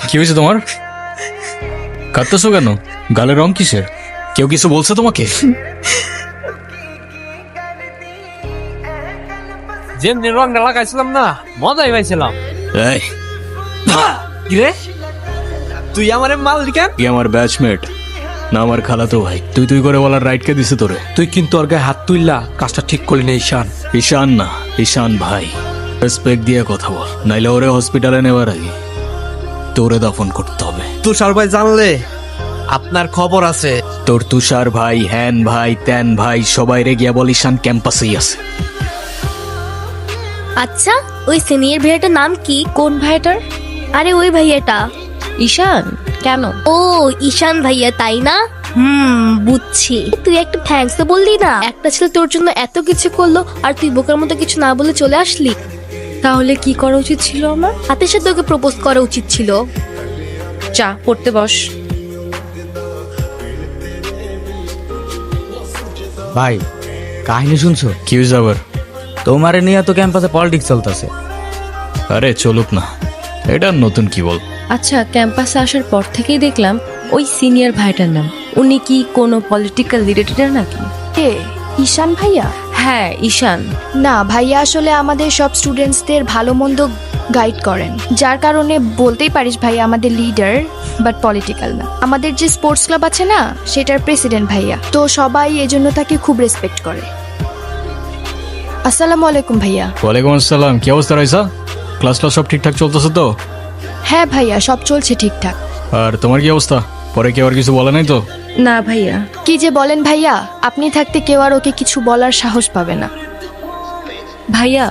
কি হয়েছে তোমার? কাঁদতেছো কেন? গালের রং কিসের? কেউ কিছু বলছে তোমাকে? যেমনি রংটা লাগাইছিলাম না, মজাই পাইছিলাম। এই, কিরে তুই আমার মালিকান? কি আমার ব্যাচমেট না আমার খালাতো ভাই? তুই তুই করে বলার রাইট কে দিছে তোরে? তুই কিন্তু ওর গায়ে হাত তুললা, কাজটা ঠিক করলি না ঈশান। ঈশান না, ঈশান ভাই। রেসপেক্ট দিয়ে কথা বল, নাইলে ওরে হসপিটালে নেওয়ার আগে তোরে দাফন করতে হবে। তুষার ভাই জানলে আপনার খবর আছে। তোর তুষার ভাই, হ্যান ভাই, ত্যান ভাই, সবাই রে গিয়া বল ঈশান ক্যাম্পাসেই আছে। আচ্ছা, ওই সিনিয়র ভাইয়াটার নাম কি? কোন ভাইটার? আরে ওই ভাইয়াটা। ঈশান? কেন? ও ঈশান ভাইয়া, তাই না? বুঝছি। তুই একটা থ্যাঙ্কস তো বললি না? একটা ছেলে তোর জন্য এত কিছু করলো আর তুই বোকার মতো কিছু না বলে চলে আসলি। তাহলে কি করা উচিত ছিল আমার? হাতের সাথে ওকে প্রপোজ করা উচিত ছিল। চা পড়তে বস। ভাই, কাহিনী শুনছো? কি হয়েছে আবার? তোমারে নিয়ে তো ক্যাম্পাসে পলিটিক্স চলতেছে। আরে চলুক না, এটা নতুন কি বল? আচ্ছা, ক্যাম্পাসে আসার পর থেকেই দেখলাম ওই সিনিয়র ভাইটার নাম। উনি কি কোনো পলিটিক্যাল রিলেটেড নাকি? কে? ঈশান ভাইয়া? হ্যাঁ, ঈশান। না, ভাইয়া আসলে আমাদের সব স্টুডেন্টসদের ভালো মন্দ গাইড করেন, যার কারণে বলতেই পারিস ভাইয়া আমাদের লিডার, বাট পলিটিক্যাল না। আমাদের যে স্পোর্টস ক্লাব আছে না, সেটার প্রেসিডেন্ট ভাইয়া, তো সবাই এজন্য তাকে খুব রেসপেক্ট করে। আসসালামু আলাইকুম ভাইয়া। ওয়ালাইকুম আসসালাম। কি অবস্থা রয়েছে? ক্লাস সব ঠিকঠাক চলতেছে তো? হ্যাঁ ভাইয়া, সব চলছে ঠিকঠাক। আর তোমার কি অবস্থা? পরে কি আর কিছু বলে নাই তো? না ভাইয়া। কি যে বলেন ভাইয়া, আপনি থাকতে কেউ আর ওকে কিছু বলার সাহস পাবে না। ভাইয়া,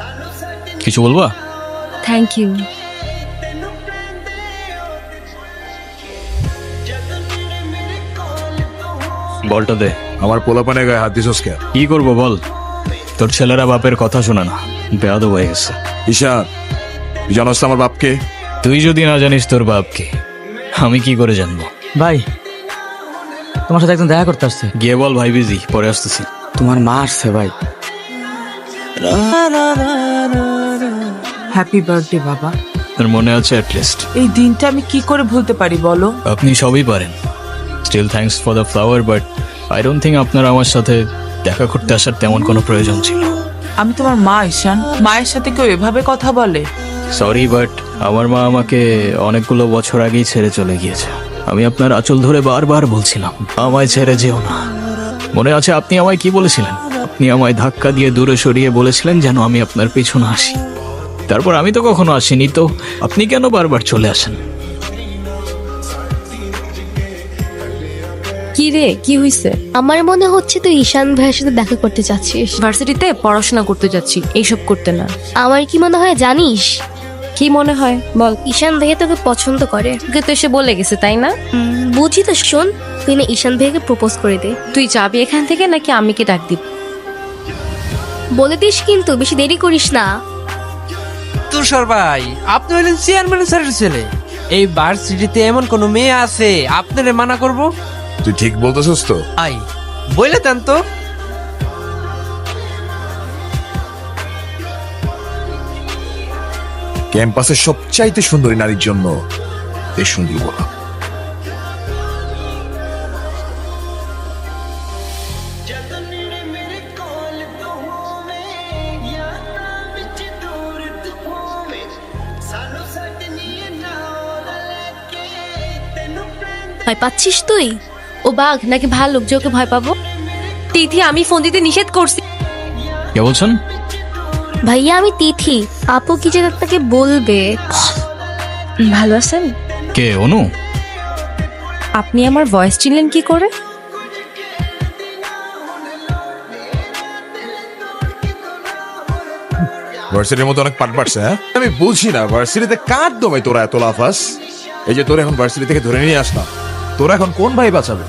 কিছু বলবা? Thank you. বলটা দে। আমার পোলাপানে গায়ে হাত দিছস কে? কি করবো বল? তোর ছেলেরা বাপের কথা শোনা না, বেয়াদব হয়ে গেছে। ঈশান, তুই জানোস তো আমার বাপকে? তুই যদি না জানিস তোর বাপকে, আমি কি করে জানবো? ভাই, তোমার সাথে একজন দেখা করতে আসছে। গিয়ে বল ভাই বিজি, পরে আসতেছি। তোমার মা আসছে ভাই। হ্যাপি বার্থডে বাবা। তোর মনে আছে অ্যাটলিস্ট? এই দিনটা আমি কি করে ভুলতে পারি বলো? আপনি সবই পারেন। Still thanks for the flower, but I don't think আপনার আমার সাথে দেখা করতে আসার তেমন কোনো প্রয়োজন ছিল। আমি তোমার মা ঈশান, মায়ের সাথে কেউ এভাবে কথা বলে? সরি, বাট আমার মা আমাকে অনেকগুলো বছর আগেই ছেড়ে চলে গিয়েছে। আমি আপনার আঁচল ধরে বারবার বলছিলাম আমায় ছেড়ে যেও না। মনে আছে আপনি আমায় কি বলেছিলেন? আপনি আমায় ধাক্কা দিয়ে দূরে সরিয়ে বলেছিলেন যেন আমি আপনার পেছনে আসি। তারপর আমি তো কখনো আসিনি, তো আপনি কেন বারবার চলে আসেন? কি রে, কি হইছে? আমার মনে হচ্ছে তুই ঈশান ভাইয়ের সাথে দেখা করতে চাচ্ছিস। ভার্সিটিতে পড়াশোনা করতে যাচ্ছি, এইসব করতে না। আমার কি মনে হয় জানিস? কি মনে হয় বল? ঈশান ভাইয়া তোকে পছন্দ করে। তোকে তো এসে বলে গেছে, তাই না? বুঝি তো, শোন, তুই না ঈশান ভাইয়াকে প্রপোজ করে দে। তুই যাবি এখান থেকে নাকি আমি কি ডাক দিব? বলে দিস কিন্তু, বেশি দেরি করিস না। তুষার ভাই, আপনি হলেন চেয়ারম্যান স্যারের ছেলে। এই ভার্সিটিতে এমন কোন মেয়ে আছে আপনারে মানা করব? তুই ঠিক বলতেছস তো? আই বলে দেন তো। ক্যাম্পাসের সবচাইতে সুন্দরী নারীর জন্য এই সুন্দর বলা। ভয় পাচ্ছিস তুই? ও বাঘ নাকি ভাল্লুক যে ওকে ভয় পাবো? তিথি, আমি ফোন দিতে নিষেধ করছি। কে বলছেন? ভাইয়া আমি তিথি। আপু কি যে তাকে বলবে। ভালো আছেন? কে? অনু? আপনি আমার ভয়েস চিনলেন কি করে? ভার্সিটির মধ্যে অনেক পাট পাটছে। হ্যাঁ, আমি বুঝি না ভার্সিটিতে কার দমে তোরা এত লাফাস। এই যে তোরা এখন ভার্সিটি থেকে ধরে নিয়ে আসলাম, তোরা এখন কোন ভাই বাঁচাবে?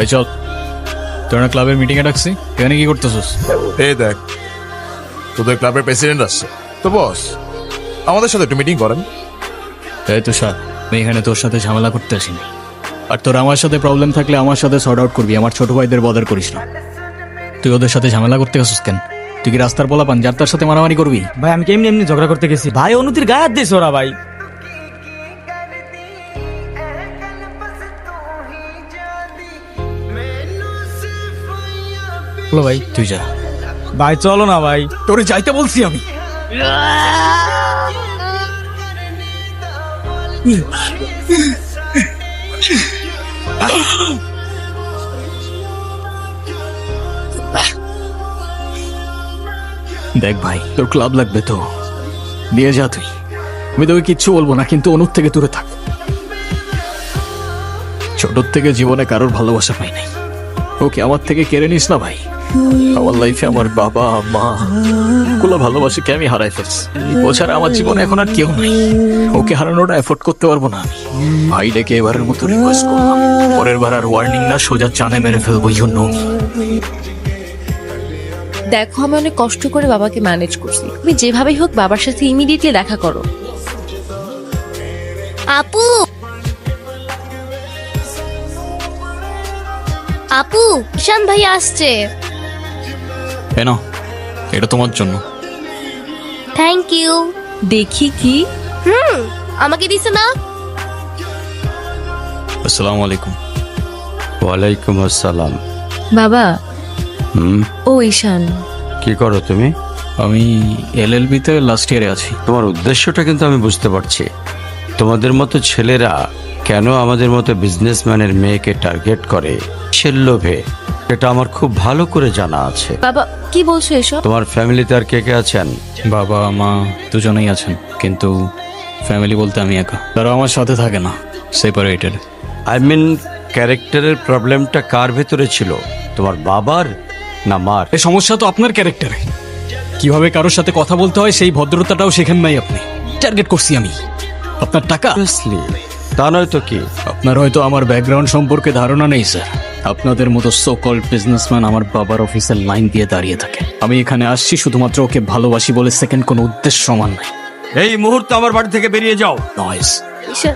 এই চল, তোরা ক্লাবের মিটিং এ ডাকছি, এখানে কি করতেছিস? এই দেখ, তোদের ক্লাবের প্রেসিডেন্ট আসছে তো। বস, আমাদের সাথে একটু মিটিং করেন। এই তুষার, আমি এখানে তোর সাথে ঝামেলা করতে আসিনি। আর তোর আমার সাথে প্রবলেম থাকলে আমার সাথে সর্ট আউট করবি, আমার ছোট ভাইদের বদার করিস না। তুই ওদের সাথে ঝামেলা করতে গেছিস কেন? তুই কি রাস্তার বলা পান যার তার সাথে মারামারি করবি? ভাই আমি কেমনি এমনি ঝগড়া করতে গেছি ভাই, অনুতির গায়ে হাত দিয়েছে ওরা ভাই। বলো ভাই। তুই যা। ভাই চলো না ভাই। তোরে যাইতে বলছি আমি। দেখ ভাই, তোর ক্লাব লাগবে তো নিয়ে যা তুই। আমি তোকে কিচ্ছু বলবো না, কিন্তু অনুর থেকে দূরে থাক। ছোটর থেকে জীবনে কারোর ভালোবাসা পাই নাই। ওকে আমার থেকে কেড়ে নিস না ভাই। আমার লাইফে আমার বাবা মা গুলো ভালোবাসাকে আমি হারাই ফেলছি। ও ছাড়া আমার জীবনে এখন আর কেউ নাই। ওকে হারানোটা এফোর্ড করতে পারবো না আমি। ভাই ডেকে এবারের মতো রিকোয়েস্ট করলাম, পরের বার আর ওয়ার্নিং না, সোজা চানে মেরে ফেলবো। জন্য দেখো আমি অনেক কষ্ট করে বাবাকে ম্যানেজ করছি, তুমি যেভাবেই হোক বাবার সাথে ইমিডিয়েটলি দেখা করো। আপু, আপু, ঈশান ভাই আসছে। কেন? এটা তোমার জন্য। Thank you. দেখি কি। আমাকে দিছে না? আসসালামু আলাইকুম। ওয়ালাইকুম আসসালাম। বাবা। হুম, ও ঈশান, কি করো তুমি? আমি LLB তে লাস্ট ইয়ারে আছি। তোমার উদ্দেশ্যটা কিন্তু আমি বুঝতে পারছি। তোমাদের মতো ছেলেরা কেন আমাদের মতো বিজনেসম্যানের মেয়েকে টার্গেট করে সে লোভে, এটা আমার খুব ভালো করে জানা আছে। বাবা কি বলছো এসব? তোমার ফ্যামিলিতে আর কে কে আছেন? বাবা মা দুজনেই আছেন, কিন্তু ফ্যামিলি বলতে আমি একা। তারা আমার সাথে থাকে না, সেপারেটেড। আই মিন ক্যারেক্টারের প্রবলেমটা কার ভেতরে ছিল, তোমার বাবার না মার? এই সমস্যা তো আপনার ক্যারেক্টারে। কিভাবে কারোর সাথে কথা বলতে হয় সেই ভদ্রতাটাও শেখেন নাই আপনি। টার্গেট করছি আমি আপনার টাকা। Obviously, তা নয় তো কি? আপনার হয়তো আমার ব্যাকগ্রাউন্ড সম্পর্কে ধারণা নেই স্যার। আপনাদের মতো সো কল্ড বিজনেসম্যান আমার বাবার অফিসের লাইন দিয়ে দাঁড়িয়ে থাকে। আমি এখানে আসছি শুধুমাত্র ওকে ভালোবাসি বলে, সেকেন্ড কোনো উদ্দেশ্য সমান নাই। এই মুহূর্তে আমার বাড়ি থেকে বেরিয়ে যাও। নয়েস। ঈশান,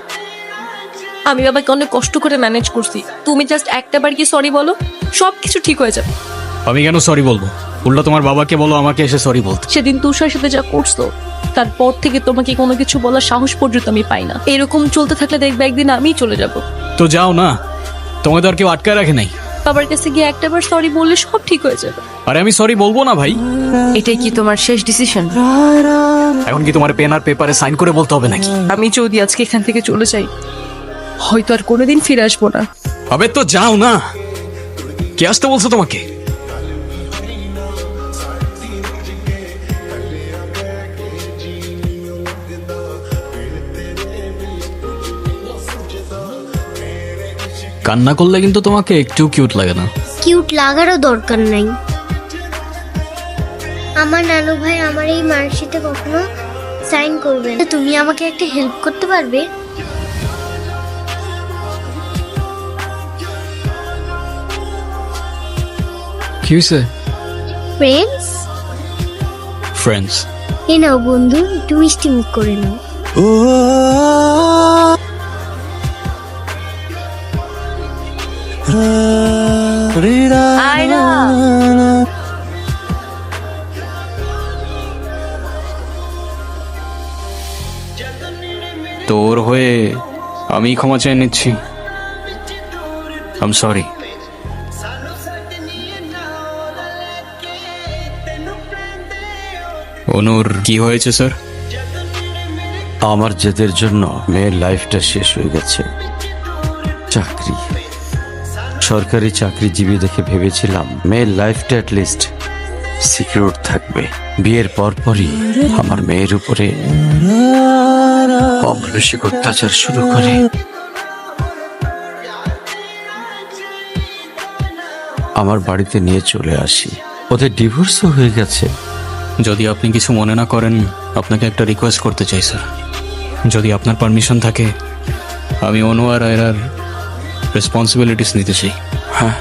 আমি বাবাকে অনেক কষ্ট করে ম্যানেজ করছি, তুমি জাস্ট একটা বার কি সরি বলো, সব কিছু ঠিক হয়ে যাবে। আমি কেন সরি বলবো? উল্টা তোমার বাবাকে বলো আমাকে এসে সরি বলতে। সেদিন তুষার সাথে যা করছো তারপর থেকে তোমাকে কোনো কিছু বলার সাহস পর্যন্ত আমি পাই না। এরকম চলতে থাকলে দেখবে একদিন আমিই চলে যাব। তো যাও না, তোমাদের আর কেউ আটকায় রাখে নাই। বাবার কাছে গিয়ে একটাবার সরি বললে সব ঠিক হয়ে যাবে। আরে আমি সরি বলবো না ভাই। এটাই কি তোমার শেষ ডিসিশন? এখন কি তোমার পেন আর পেপারে সাইন করে বলতে হবে নাকি? আমি যদি আজকে এখান থেকে চলে যাই হয়তো আর কোনোদিন ফিরে আসবো না। আবে তো যাও না, কে আসতে বলছো তোমাকে? কান্না করলে কিন্তু তোমাকে একটু কিউট লাগে না। কিউট লাগারও দরকার নাই। আমার নানু ভাই আমার এই মার্কশিটে কখনো সাইন করবে না। তুমি আমাকে একটা হেল্প করতে পারবে? কি হয়েছে? Friends, friends. এ নাও বন্ধু, একটু মিষ্টি মুখ করে নাও। আয়রা, তোর হয়ে আমি ক্ষমা চেয়ে নিচ্ছি। I am sorry. অনুর কি হয়েছে স্যার? আমার জেদের জন্য মেয়ের লাইফটা শেষ হয়ে গেছে। চাকরি, সরকারি চাকরিজীবী দেখে ভেবেছিলাম মেয়ের লাইফটা অ্যাটলিস্ট সিকিউর থাকবে। বিয়ের পরপরই আমার মেয়ের উপরে অমানসিক অত্যাচার শুরু করে। আমার বাড়িতে নিয়ে চলে আসি, ওদের ডিভোর্সও হয়ে গেছে। যদি আপনি কিছু মনে না করেন, আপনাকে একটা রিকোয়েস্ট করতে চাই স্যার। যদি আপনার পারমিশন থাকে, আমি অনু আর আয়রার রেসপন্সিবিলিটিস নিতে চাই। হ্যাঁ,